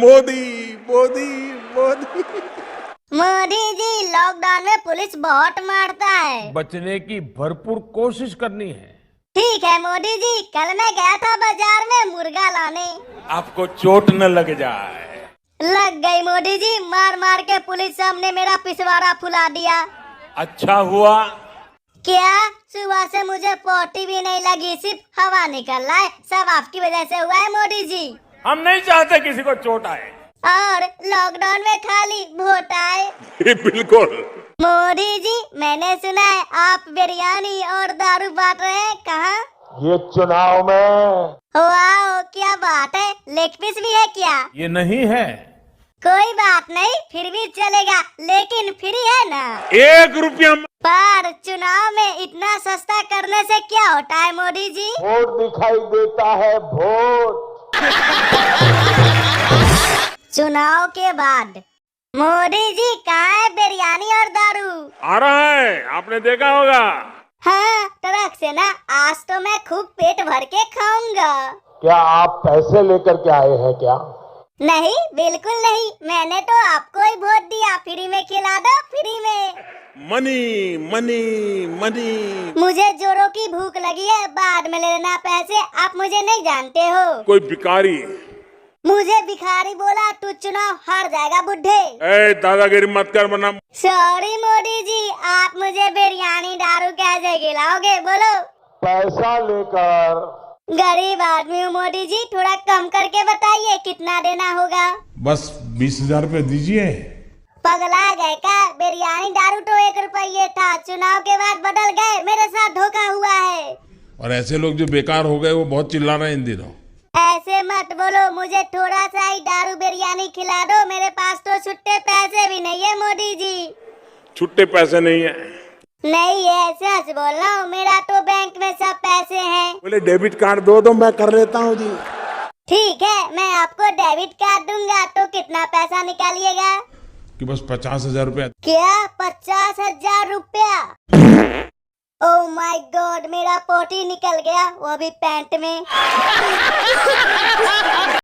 Modi Modi Modi. Modi ji, lockdown में police बहुत मारता है। बचने की भरपूर कोशिश करनी है। ठीक है मोदी जी, कल मैं गया था बाजार में मुर्गा लाने। आपको चोट न लग जाए। लग गई मोदी जी, मार मार के पुलिस सामने मेरा पिछवाड़ा फुला दिया। अच्छा हुआ। क्या? सुबह से मुझे पोटी भी नहीं लगी, सिर्फ हवा निकल रहा है। सब आपकी वजह से हुआ है मोदी जी। हम नहीं चाहते किसी को चोट आए। और लॉकडाउन में खाली वोट आए। बिल्कुल। मोदी जी, मैंने सुना है आप बिरयानी और दारू बांट रहे हैं, कहाँ? ये चुनाव में। वाह, क्या बात है। लेग पीस भी है क्या? ये नहीं है। कोई बात नहीं, फिर भी चलेगा, लेकिन फ्री है ना? 1 रुपया। पर चुनाव में इतना सस्ता करने से क्या होता है मोदी जी? वोट दिखाई देता है, वोट। चुनाव के बाद मोदी जी, कहाँ है बिरयानी और दारू? आ रहा है, आपने देखा होगा। हाँ, ट्रक से ना। आज तो मैं खूब पेट भर के खाऊंगा। क्या आप पैसे लेकर के आए हैं क्या? नहीं, बिल्कुल नहीं। मैंने तो आपको ही वोट दिया। फ्री में खिला दो, फ्री में। Money money money. मुझे जोरों की भूख लगी है, बाद में ले लेना पैसे। आप मुझे नहीं जानते हो। कोई भिखारी। मुझे भिखारी बोला तू चुनाव हार जाएगा बुड्ढे। ए दादागिरी मत कर वरना। सॉरी मोदी जी, आप मुझे बिरयानी दारू कैसे खिलाओगे बोलो? पैसा लेकर। गरीब आदमी हूँ मोदी जी, थोड़ा कम करके बताइए कितना देना होगा? बस 20,000 रुपए दीजिए। पगला गए क्या? बिरयानी दारू तो 1 रुपये था, चुनाव के बाद बदल गए। मेरे साथ धोखा हुआ है। और ऐसे लोग जो बेकार हो गए वो बहुत चिल्ला रहे हैं इन दिनों। ऐसे मत बोलो, मुझे थोड़ा सा ही दारू बिरयानी खिला दो। मेरे पास तो छुट्टे पैसे भी नहीं है मोदी जी। छुट्टे पैसे नहीं है। नहीं है, सच बोल रहा हूँ। मेरा तो बैंक में सब पैसे हैं। बोले डेबिट कार्ड दो मैं कर लेता हूँ जी। ठीक है, मैं आपको डेबिट कार्ड दूंगा। तो कितना पैसा निकालिएगा? कि बस 50,000 रुपए। क्या 50,000 रुपया? ओह माय गॉड, मेरा पोटी निकल गया, वो भी पैंट में।